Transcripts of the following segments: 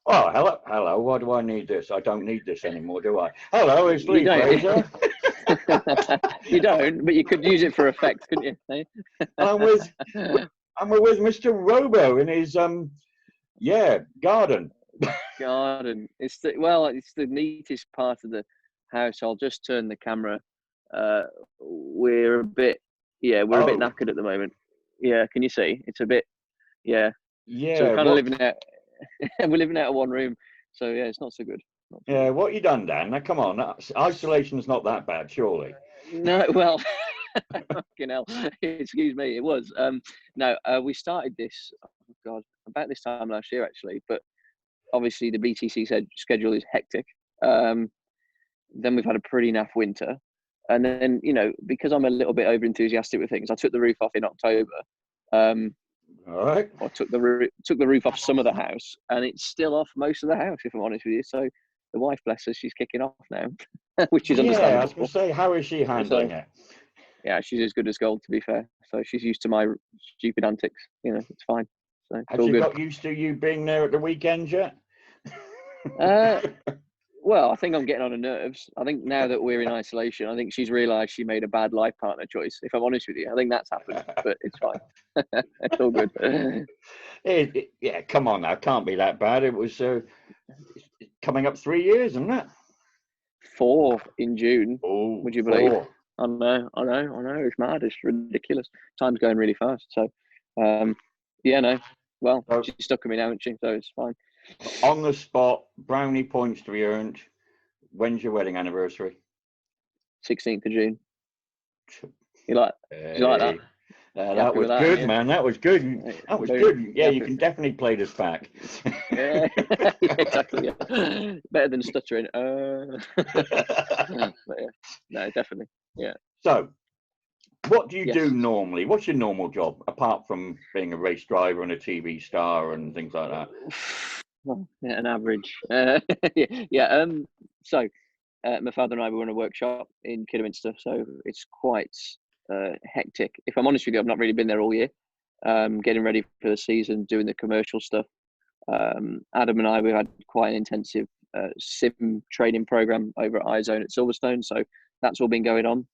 Oh, hello, hello. Why do I need this? I don't need this anymore, do I? Hello, it's You Lee don't. Fraser. You don't, but you could use it for effect, couldn't you? And we're with Mr. Robo in his garden. Garden. It's the neatest part of the house. I'll just turn the camera. We're a bit knackered at the moment. Yeah, can you see? It's a bit, yeah. Yeah. So we're kind of living out. We're living out of one room. So yeah, it's not so good. What you done, Dan? Now, come on. Isolation's not that bad, surely. No, well, fucking hell. Excuse me. It was. No, we started this. Oh God, about this time last year actually. But obviously the BTC schedule is hectic. Then we've had a pretty naff winter, and then because I'm a little bit over enthusiastic with things, I took the roof off in October. All right. I took the roof off some of the house, and it's still off most of the house, if I'm honest with you. So the wife, bless her, she's kicking off now, which is understandable. Yeah, I was going to say, how is she handling it? Yeah, she's as good as gold, to be fair. So she's used to my stupid antics. It's fine. So it's Has all she good. got used to you being there at the weekends yet? Well, I think I'm getting on her nerves. I think now that we're in isolation, I think she's realised she made a bad life partner choice. If I'm honest with you, I think that's happened, but it's fine. It's all good. Yeah, come on now, can't be that bad. It was coming up 3 years, isn't it? 4 in June. Oh, would you believe? 4. I know. It's mad. It's ridiculous. Time's going really fast. So, no. Well, she's stuck with me now, isn't she? So it's fine. On the spot, brownie points to be earned. When's your wedding anniversary? 16th of June. You like that? That was good, yeah. Man. That was good. That was good. Yeah, you can definitely play this back. Yeah, exactly. Yeah. Better than stuttering. But yeah, no, definitely. Yeah. So, what do you do normally? What's your normal job apart from being a race driver and a TV star and things like that? Well, yeah, an average. So, my father and I were in a workshop in Kidderminster, so it's quite hectic. If I'm honest with you, I've not really been there all year. Getting ready for the season, doing the commercial stuff. Adam and I, we had quite an intensive sim training program over at iZone at Silverstone, so that's all been going on.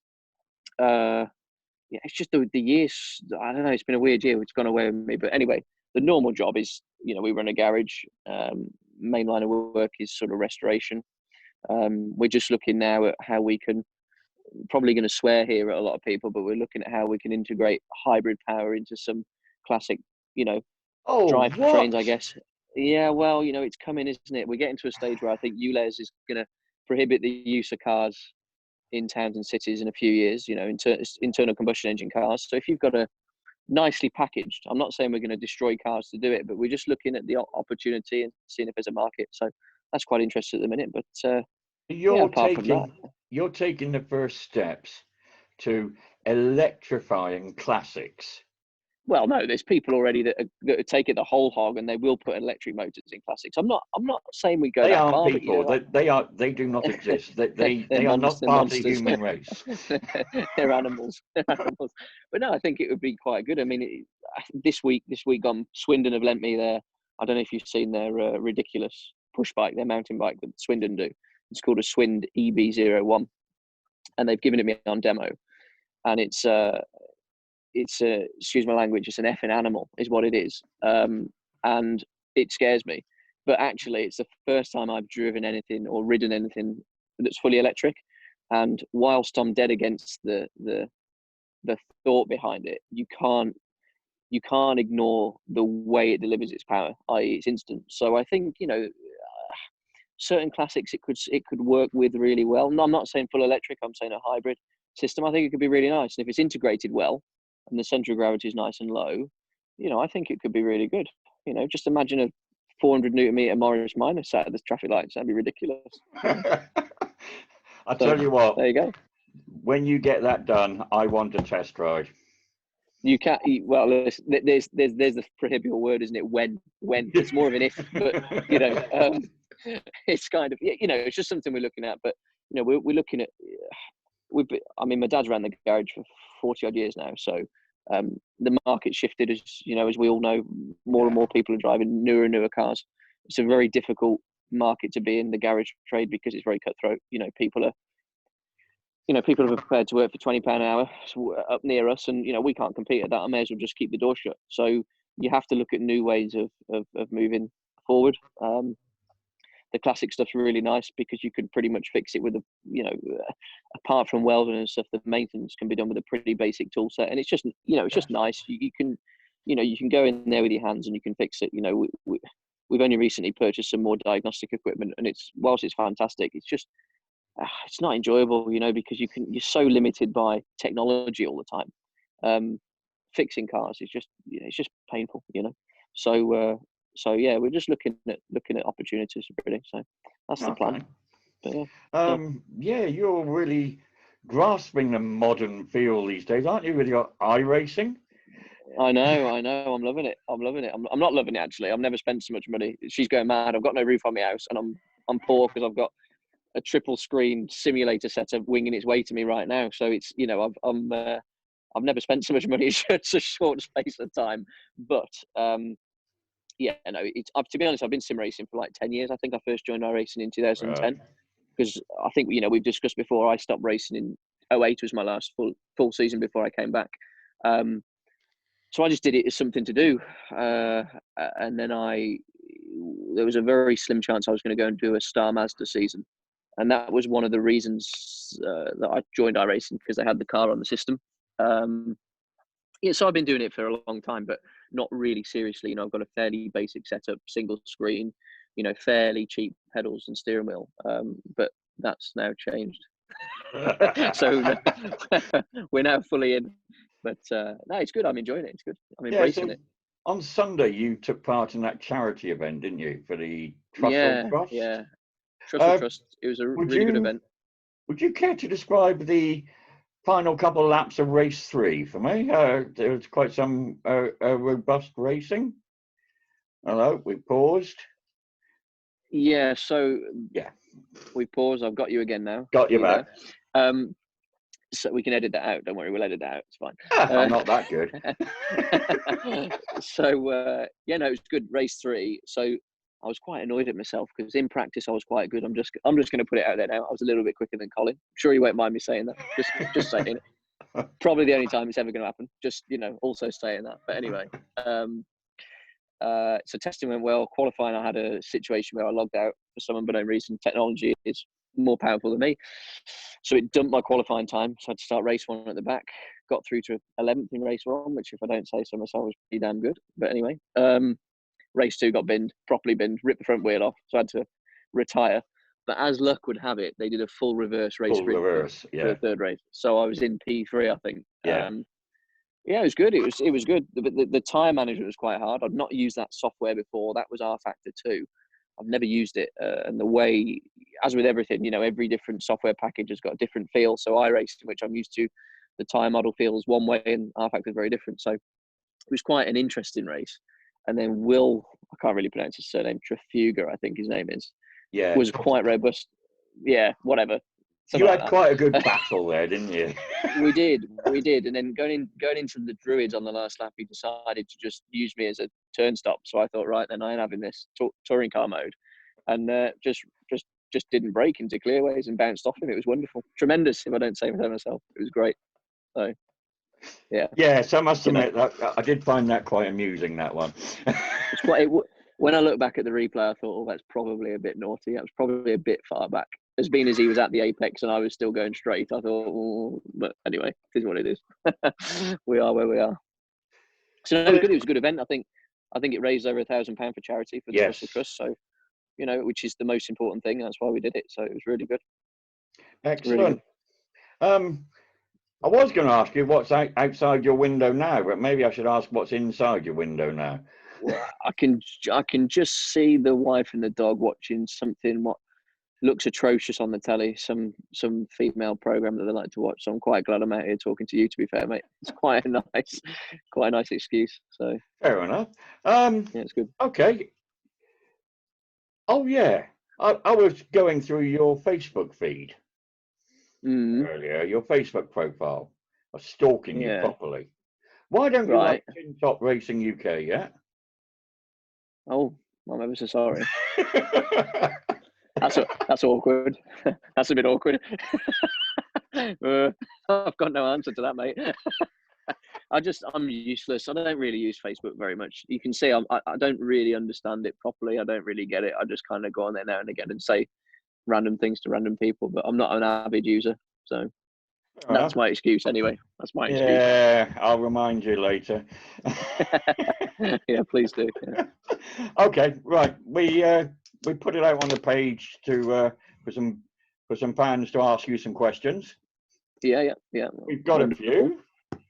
It's just the years. I don't know. It's been a weird year. It's gone away with me. But anyway, the normal job is, we run a garage. Main line of work is sort of restoration. We're just looking now at how we can. Probably going to swear here at a lot of people, but we're looking at how we can integrate hybrid power into some classic, drivetrains, I guess. Yeah, well, it's coming, isn't it? We're getting to a stage where I think ULEZ is going to prohibit the use of cars in towns and cities in a few years, internal combustion engine cars. So if you've got a nicely packaged, I'm not saying we're going to destroy cars to do it, but we're just looking at the opportunity and seeing if there's a market. So that's quite interesting at the minute. But you're taking the first steps to electrifying classics. Well, no, there's people already that take it the whole hog, and they will put electric motors in classics. I'm not saying we go that far. They aren't people. They do not exist. They are not part of the human race. They're animals. But no, I think it would be quite good. I mean, this week Swindon have lent me their. I don't know if you've seen their ridiculous push bike, their mountain bike that Swindon do. It's called a Swind EB01, and they've given it me on demo, and it's excuse my language, it's an effing animal is what it is. And it scares me, but actually it's the first time I've driven anything or ridden anything that's fully electric. And whilst I'm dead against the thought behind it, you can't ignore the way it delivers its power, i.e. it's instant. So I think, certain classics it could work with really well. No, I'm not saying full electric, I'm saying a hybrid system. I think it could be really nice. And if it's integrated well, and the centre of gravity is nice and low, I think it could be really good. Just imagine a 400 Newton meter Morris Minor sat at the traffic lights. That'd be ridiculous. I'll tell you what. There you go. When you get that done, I want a test drive. You can't. Well, there's the prohibitive word, isn't it? When it's more of an if, but it's kind of it's just something we're looking at. But we're looking at. My dad's ran the garage for 40 odd years now, so the market shifted as we all know. More and more people are driving newer and newer cars, it's a very difficult market to be in, the garage trade, because it's very cutthroat. People are prepared to work for £20 an hour up near us, and we can't compete at that. I may as well just keep the door shut. So you have to look at new ways of moving forward. The classic stuff's really nice because you can pretty much fix it with apart from welding and stuff, the maintenance can be done with a pretty basic tool set, and it's just just nice. You can go in there with your hands and you can fix it. We've only recently purchased some more diagnostic equipment, and whilst it's fantastic, it's just it's not enjoyable, because you're so limited by technology all the time. Fixing cars is just it's just painful, So yeah, we're just looking at opportunities really. So that's the plan. But, yeah, you're really grasping the modern feel these days, aren't you, with your iRacing? I know. I'm loving it. I'm not loving it, actually. I've never spent so much money. She's going mad. I've got no roof on my house, and I'm poor because I've got a triple screen simulator setup winging its way to me right now. So it's I've never spent so much money in such a short space of time. But yeah, no, to be honest, I've been sim racing for like 10 years. I think I first joined iRacing in 2010 because I think we've discussed before. I stopped racing in 2008 was my last full season before I came back. So I just did it as something to do, and then there was a very slim chance I was going to go and do a Star Mazda season, and that was one of the reasons that I joined iRacing, because they had the car on the system. Yeah, so I've been doing it for a long time, but not really seriously. I've got a fairly basic setup, single screen, fairly cheap pedals and steering wheel. But that's now changed. So we're now fully in. But no, it's good. I'm enjoying it. It's good. I'm embracing it. On Sunday, you took part in that charity event, didn't you, for the Trussell Trust? Yeah, Trussell Trust. It was a really good event. Would you care to describe the final couple of laps of race 3 for me? There was quite some robust racing. Hello, we paused. Yeah, so yeah, we paused. I've got you again now. Got you back. So we can edit that out. Don't worry, we'll edit that out. It's fine. I'm not that good. So yeah, no, it was good. Race 3. So I was quite annoyed at myself because in practice I was quite good. I'm just going to put it out there now. I was a little bit quicker than Colin. I'm sure you won't mind me saying that. Just saying it. Probably the only time it's ever going to happen. Just also saying that. But anyway, so testing went well. Qualifying, I had a situation where I logged out for some unbeknown reason. Technology is more powerful than me, so it dumped my qualifying time. So I had to start race 1 at the back. Got through to 11th in race 1, which, if I don't say so myself, was pretty damn good. But anyway, race 2 got binned, properly binned, ripped the front wheel off, so I had to retire. But as luck would have it, they did a full reverse race for the third race. So I was in P3, I think. Yeah, it was good. It was good. The tyre management was quite hard. I'd not used that software before. That was R Factor 2. I've never used it, and the way, as with everything, every different software package has got a different feel. So iRacing, which I'm used to, the tyre model feels one way, and R Factor is very different. So it was quite an interesting race. And then Will, I can't really pronounce his surname, Trafuga, I think his name is. Yeah, was quite robust. Yeah, whatever. You had quite a good battle there, didn't you? We did. And then going into the Druids on the last lap, he decided to just use me as a turn stop. So I thought, right, then I ain't having this touring car mode, and just didn't break into clearways and bounced off him. It was wonderful, tremendous. If I don't say so myself, it was great. So yeah. Yeah, so I must admit that I did find that quite amusing. That one. It's quite. When I look back at the replay, I thought, oh, that's probably a bit naughty. That was probably a bit far back. As being as he was at the apex and I was still going straight, I thought, oh, but anyway, it is what it is. We are where we are. So no, it was good. It was a good event. I think it raised over £1,000 for charity for the Trussell Trust. So, which is the most important thing. That's why we did it. So it was really good. Excellent. Really good. I was going to ask you what's outside your window now, but maybe I should ask what's inside your window now. Well, I can just see the wife and the dog watching something what looks atrocious on the telly, some female program that they like to watch. So I'm quite glad I'm out here talking to you, to be fair, mate. It's quite a nice excuse. So fair enough. Yeah, it's good. Okay. Oh yeah, I was going through your Facebook feed earlier, your Facebook profile. I was stalking you properly. Why don't you like Tin Top Racing UK yet? Oh, I'm ever so sorry. That's awkward. That's a bit awkward. I've got no answer to that, mate. I'm useless. I don't really use Facebook very much. You can see I don't really understand it properly. I don't really get it. I just kind of go on there now and again and say random things to random people, but I'm not an avid user. So that's my excuse anyway. That's my excuse. Yeah, I'll remind you later. Yeah, please do. Yeah. Okay, right. We put it out on the page to for some fans to ask you some questions. Yeah. We've got Wonderful. a few.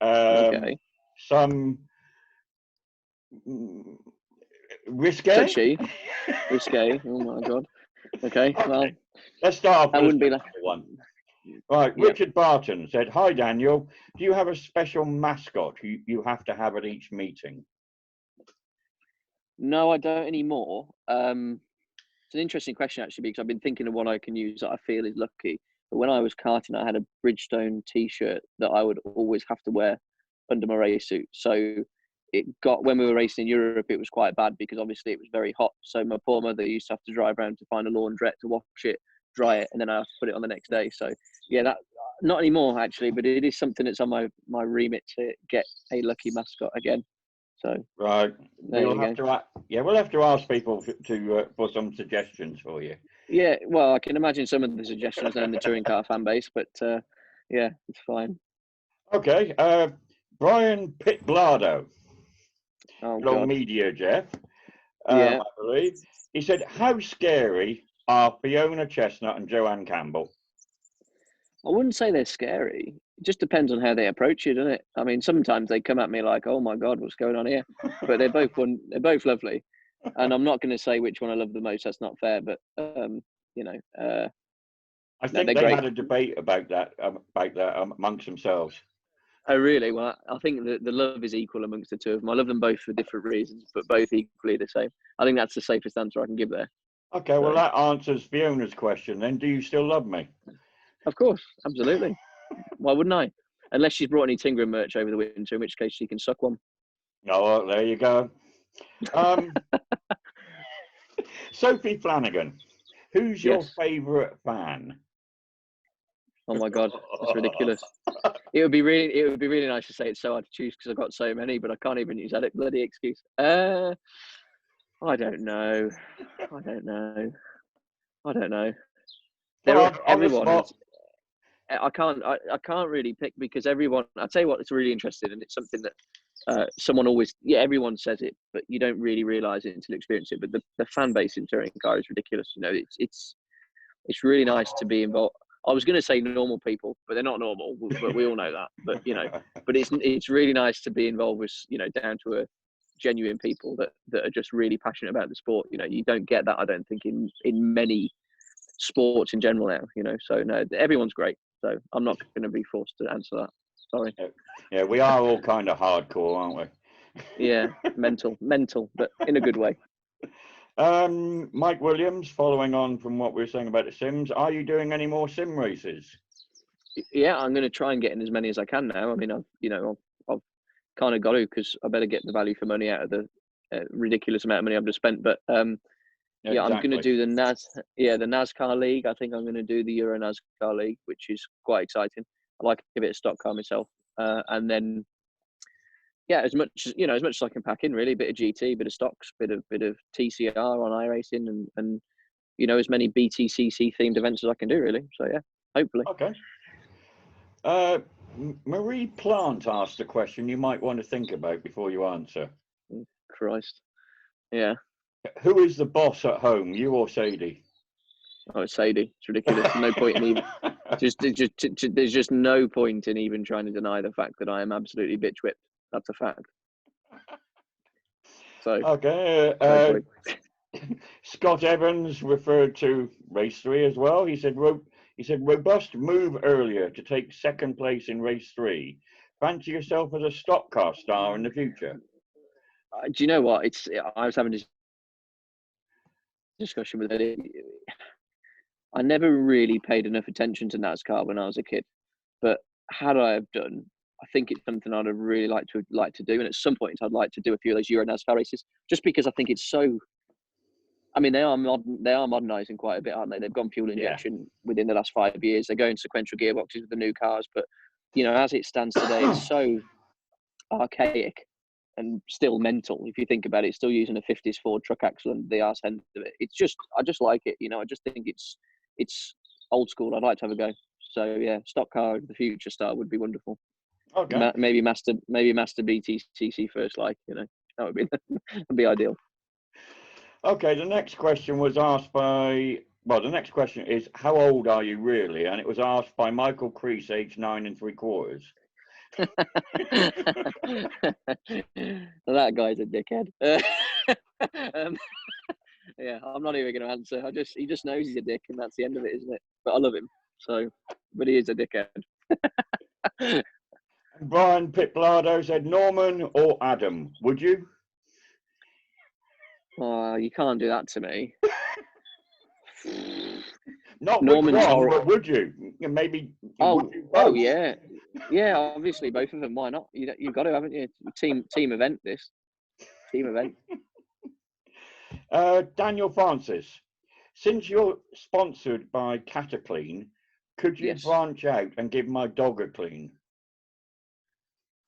Okay. Some risque. Touchy. Risque. Oh my god. Okay. Well, let's start off that with wouldn't be like one. Right, yeah. Richard Barton said, "Hi Daniel, do you have a special mascot you have to have at each meeting?" No, I don't anymore. It's an interesting question actually, because I've been thinking of what I can use that I feel is lucky. But when I was karting, I had a Bridgestone T-shirt that I would always have to wear under my race suit. So it got, when we were racing in Europe, it was quite bad because obviously it was very hot. So my poor mother used to have to drive around to find a laundrette to wash it, dry it, and then I have to put it on the next day. So yeah, that not anymore actually, but it is something that's on my remit to get a lucky mascot again. So right, we'll have to ask people to for some suggestions for you. Yeah, well, I can imagine some of the suggestions there in the touring car fan base, but yeah, it's fine. Okay, Brian Pitblado, God. media Jeff, Yeah. I believe. He said, "How scary are Fiona Chestnut and Joanne Campbell?" I wouldn't say they're scary. It just depends on how they approach you, doesn't it? I mean, sometimes they come at me like, "Oh my God, what's going on here?" But they're both lovely, and I'm not going to say which one I love the most. That's not fair, but you know, I think they great. had a debate about that amongst themselves. Oh, really? Well, I think the love is equal amongst the two of them. I love them both for different reasons, but both equally the same. I think that's the safest answer I can give there. Okay, well, that answers Fiona's question then. Do you still love me? Of course, absolutely. Why wouldn't I? Unless she's brought any Tingren merch over the winter, in which case she can suck one. Oh, well, there you go. Sophie Flanagan, who's your favourite fan? Oh my God, that's ridiculous. It would be really nice to say it's so hard to choose because I've got so many, but I can't even use that bloody excuse. I don't know. Everyone. I can't really pick because everyone. I'll tell you what, it's really interesting, and it's something that someone always. Yeah, everyone says it, but you don't really realise it until you experience it. But the fan base in touring car is ridiculous. You know, it's really nice to be involved. I was going to say normal people, but they're not normal. But we all know that. But you know, but it's really nice to be involved with down to earth, genuine people that are just really passionate about the sport. You know, you don't get that, I don't think, in many sports in general now. You know, so no, everyone's great. So I'm not going to be forced to answer that. Sorry. Yeah, we are all kind of hardcore, aren't we? Yeah, mental, but in a good way. Mike Williams, following on from what we were saying about the Sims, are you doing any more sim races? Yeah, I'm going to try and get in as many as I can now. I mean, I've kind of got to, because I better get the value for money out of the ridiculous amount of money I've just spent. But yeah, I'm going to do the NASCAR League. I think I'm going to do the Euro NASCAR League, which is quite exciting. I like a bit of stock car myself, and then yeah, as much as I can pack in, really, a bit of GT, bit of stocks, bit of TCR on iRacing, and as many BTCC themed events as I can do, really. So yeah, hopefully. Okay. Marie Plant asked a question you might want to think about before you answer. Christ. Yeah. Who is the boss at home, you or Sadie? Oh, it's Sadie. It's ridiculous. No point in even. There's just no point in even trying to deny the fact that I am absolutely bitch whipped. That's a fact. So. Okay. Scott Evans referred to race 3 as well. He said robust move earlier to take second place in race 3. Fancy yourself as a stock car star in the future? Do you know what? I was having this discussion with Eddie. I never really paid enough attention to NASCAR when I was a kid, but had I have done, I think it's something I'd have really liked to do. And at some point, I'd like to do a few of those Euro NASCAR races, just because I think it's so I mean, they are modern. They are modernising quite a bit, aren't they? They've gone fuel injection within the last 5 years. They're going sequential gearboxes with the new cars, but as it stands today, it's so archaic and still mental. If you think about it, it's still using a 50s Ford truck axle and the arse end of it. It's just, I just like it. I just think it's old school. I'd like to have a go. So yeah, stock car of the future style would be wonderful. Okay. Maybe Master BTCC first, that would be that'd be ideal. Okay, the next question was asked by, the next question is, how old are you really? And it was asked by Michael Crease, age 9 3/4. That guy's a dickhead. Yeah, I'm not even going to answer. He just knows he's a dick, and that's the end of it, isn't it? But I love him, but he is a dickhead. Brian Pitblado said, Norman or Adam, would you? You can't do that to me. Not Norman's which one, horrible. but would you? Maybe. Oh yeah, obviously both of them. Why not? You've got to, haven't you? Team event. This team event. Daniel Francis, since you're sponsored by Cataclean, could you branch out and give my dog a clean?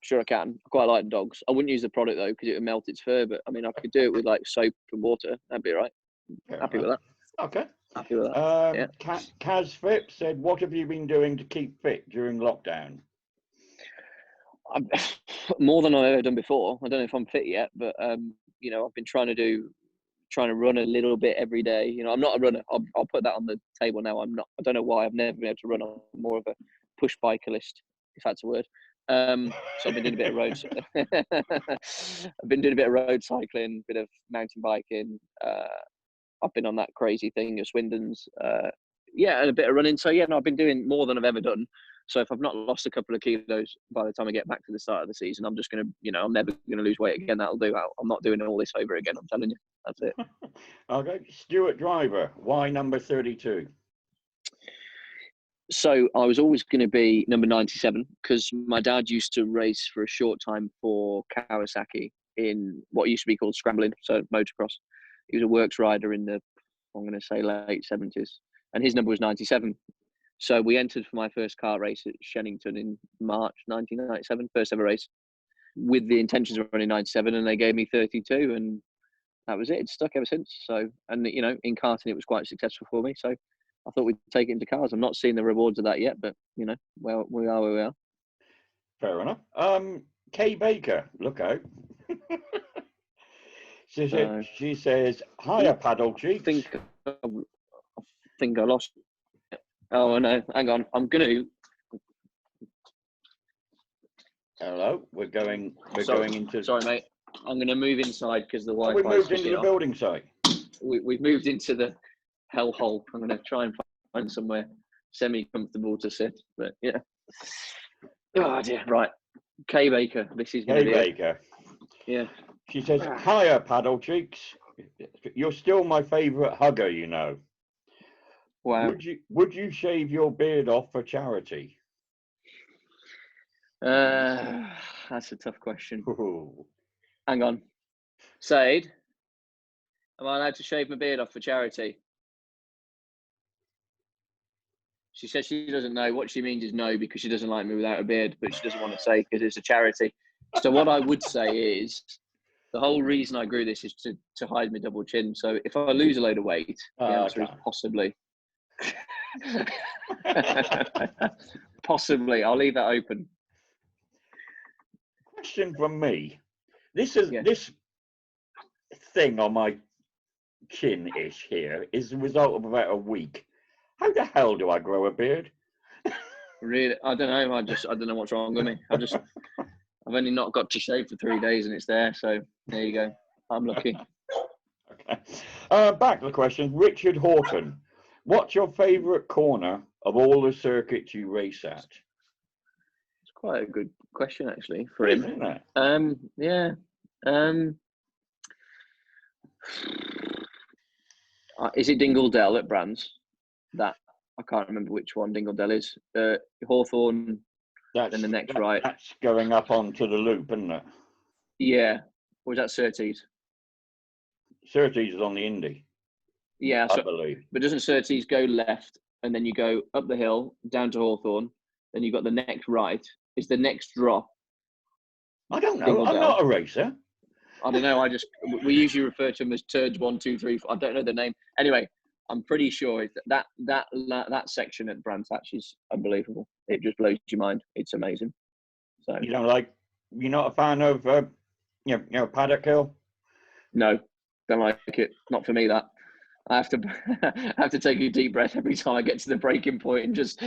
Sure, I can. I quite like dogs. I wouldn't use the product though because it would melt its fur. But I mean, I could do it with like soap and water. That'd be all right. Happy with that. Okay. Happy with that. Kaz Phipps said, "What have you been doing to keep fit during lockdown?" More than I've ever done before. I don't know if I'm fit yet, but I've been trying to run a little bit every day. I'm not a runner. I'll put that on the table now. I'm not. I don't know why. I've never been able to run. I'm more of a push bicyclist, if that's a word. So I've been doing a bit of road. I've been doing a bit of road cycling, a bit of mountain biking. I've been on that crazy thing at Swindon's. And a bit of running. So I've been doing more than I've ever done. So if I've not lost a couple of kilos by the time I get back to the start of the season, I'm just gonna, I'm never gonna lose weight again. That'll do. I'm not doing all this over again. I'm telling you. That's it. Okay, Stuart Driver, why number 32? So I was always going to be number 97 because my dad used to race for a short time for Kawasaki in what used to be called scrambling, so motocross. He was a works rider in the, I'm going to say, late 70s, and his number was 97. So we entered for my first car race at Shennington in March 1997, first ever race, with the intentions of running 97, and they gave me 32, and that was it. It's stuck ever since. So, and in karting it was quite successful for me. So I thought we'd take it into cars. I'm not seeing the rewards of that yet, but well, we are where we are. Fair enough. Kay Baker, look out. She says, "Hiya, paddle cheeks." I think I lost. Oh no, hang on. I'm gonna. Hello, we're going into. Sorry, mate. I'm going to move inside because the Wi-Fi. We moved into the building site. We've moved into the hellhole. I'm going to try and find somewhere semi-comfortable to sit. But yeah. Oh dear. Right. Kay Baker. This is Kay Baker. Yeah. She says, "Hiya, paddle cheeks. You're still my favourite hugger, Wow. Would you shave your beard off for charity?" That's a tough question. Ooh. Hang on. Said, am I allowed to shave my beard off for charity? She says she doesn't know. What she means is no, because she doesn't like me without a beard, but she doesn't want to say because it's a charity. So what I would say is the whole reason I grew this is to hide my double chin. So if I lose a load of weight, the answer is possibly. Possibly. I'll leave that open. Question from me. This thing on my chin-ish here is the result of about a week. How the hell do I grow a beard? Really, I don't know. I don't know what's wrong with me. I've only not got to shave for 3 days and it's there. So there you go. I'm lucky. Okay. Back to the question. Richard Horton, what's your favourite corner of all the circuits you race at? It's quite a good question actually for him. Isn't it? Yeah. Is it Dingledell at Brands? That I can't remember which one Dingledell is. Hawthorne. Then the next right. That's going up onto the loop, isn't it? Yeah. Or is that Surtees? Surtees is on the Indy. Yeah, I so, believe. but doesn't Surtees go left and then you go up the hill down to Hawthorne, then you've got the next right? Is the next drop I don't know. I'm Dingledale? not a racer. I don't know. We usually refer to them as turns 1, 2, 3, 4. I don't know the name. Anyway, I'm pretty sure that section at Brands Hatch is unbelievable. It just blows your mind. It's amazing. So You don't like? You're not a fan of Paddock Hill? no, don't like it. Not for me. That I have to I have to take a deep breath every time I get to the breaking point and just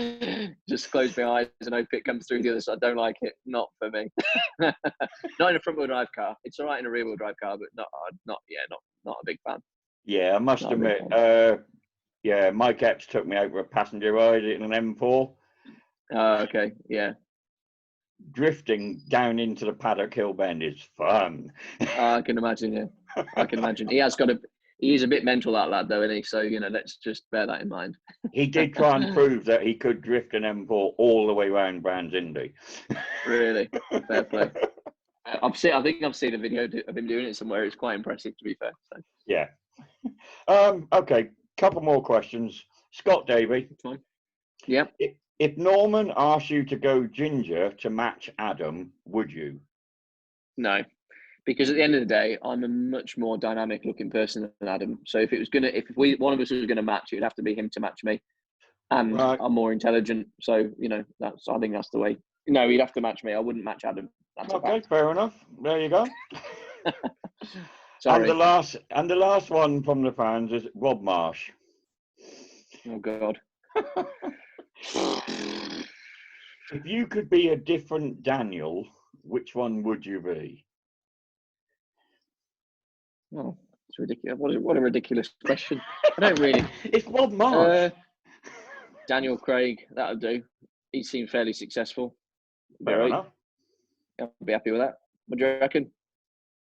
close my eyes and hope it comes through the other side. I don't like it. Not for me. Not in a front wheel drive car. It's all right in a rear wheel drive car, but not a big fan. Yeah, I must admit. Mike Epps took me out for a passenger ride in an M4. Okay, yeah. Drifting down into the Paddock Hill bend is fun. I can imagine. Yeah, I can imagine. He is a bit mental, that lad, though, isn't he? So let's just bear that in mind. He did try and prove that he could drift an M4 all the way around Brands Indy. Really, fair play. I think I've seen a video of him doing it somewhere. It's quite impressive, to be fair. So. Yeah. Okay, couple more questions. Scott Davey. Fine. Yeah. If Norman asked you to go ginger to match Adam, would you? No, because at the end of the day, I'm a much more dynamic looking person than Adam. So if one of us was gonna match, it would have to be him to match me. And Right. I'm more intelligent, so I think that's the way. No, he'd have to match me. I wouldn't match Adam. That's Okay, fair enough. There you go. Sorry. And the last one from the fans is Rob Marsh. Oh God. If you could be a different Daniel, which one would you be? Oh, it's ridiculous. What a ridiculous question. I don't really. It's Rob Marsh. Daniel Craig, that would do. He seemed fairly successful. Fair enough. I'll be happy with that. What do you reckon?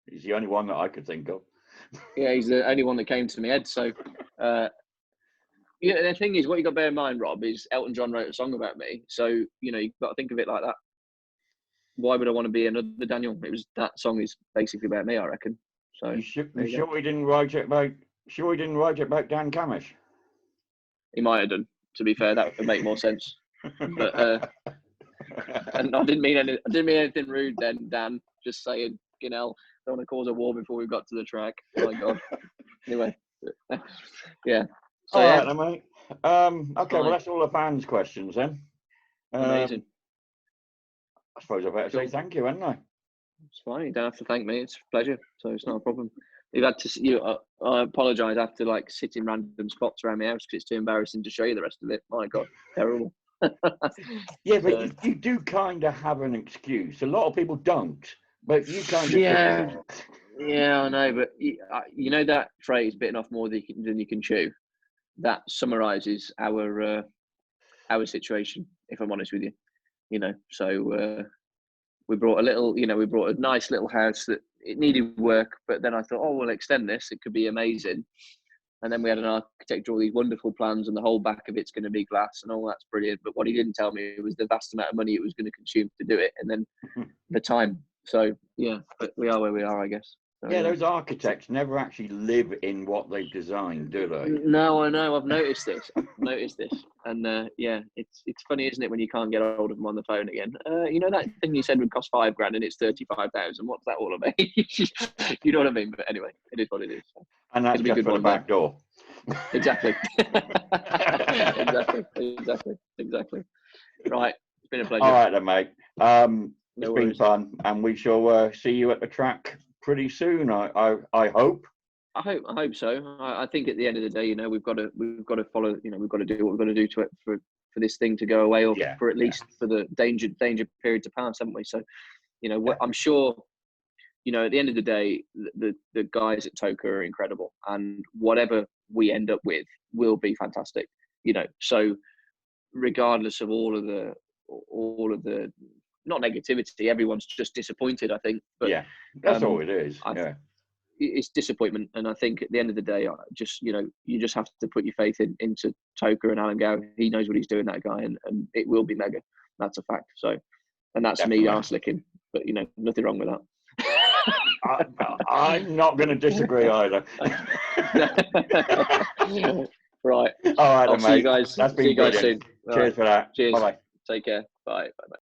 He's the only one that I could think of. Yeah, he's the only one that came to my head. So, the thing is, what you got to bear in mind, Rob, is Elton John wrote a song about me. So, you've got to think of it like that. Why would I want to be another Daniel? That song is basically about me, I reckon. So, you sure he didn't write it about? Sure he didn't write it about Dan Camish? He might have done. To be fair, that would make more sense. But and I didn't mean anything rude then, Dan. Just saying, don't want to cause a war before we got to the track. Oh my God. Anyway, yeah. So all right, then, mate. Okay, well, fine. that's all the fans' questions then. Amazing. I suppose I better say thank you, hadn't I? It's fine. You don't have to thank me. It's a pleasure. So it's not a problem. You've had to. I apologise. I have to sit in random spots around my house because it's too embarrassing to show you the rest of it. My God, terrible. Yeah, but you do kind of have an excuse. A lot of people don't, but you kind of. Yeah, I know. But that phrase "bitten off more than you can chew." That summarises our situation. If I'm honest with you, so we brought a nice little house that it needed work, but then I thought, oh, we'll extend this. It could be amazing. And then we had an architect draw these wonderful plans, and the whole back of it's going to be glass, and all that's brilliant. But what he didn't tell me was the vast amount of money it was going to consume to do it, and then the time. So yeah, but we are where we are, I guess. So, yeah, those architects never actually live in what they've designed, do they? No, I know. I've noticed this. And it's funny, isn't it, when you can't get hold of them on the phone again? That thing you said would cost $5,000 and it's 35,000. What's that all about? You know what I mean? But anyway, it is what it is. And that's just for the back door. Exactly. Exactly. Right. It's been a pleasure. All right then, mate. It's worries. been fun, and we shall see you at the track pretty soon. I hope. I hope so. I think at the end of the day, we've got to follow. We've got to do what we've got to do to it for this thing to go away, or for at least for the danger period to pass, haven't we? So, I'm sure. At the end of the day, the guys at Toka are incredible, and whatever we end up with will be fantastic. So regardless of all of the not negativity, everyone's just disappointed, I think. But that's all it is. It's disappointment, and I think at the end of the day, you just have to put your faith into Toka and Alan Gow. He knows what he's doing, that guy, and it will be mega. That's a fact. So, and that's me arse licking, but nothing wrong with that. I'm not going to disagree either. Right. All right, I'll then, see you mate. guys. That's See been you guys brilliant. soon. All Cheers right. for that. Cheers. Bye bye. Take care. Bye. Bye.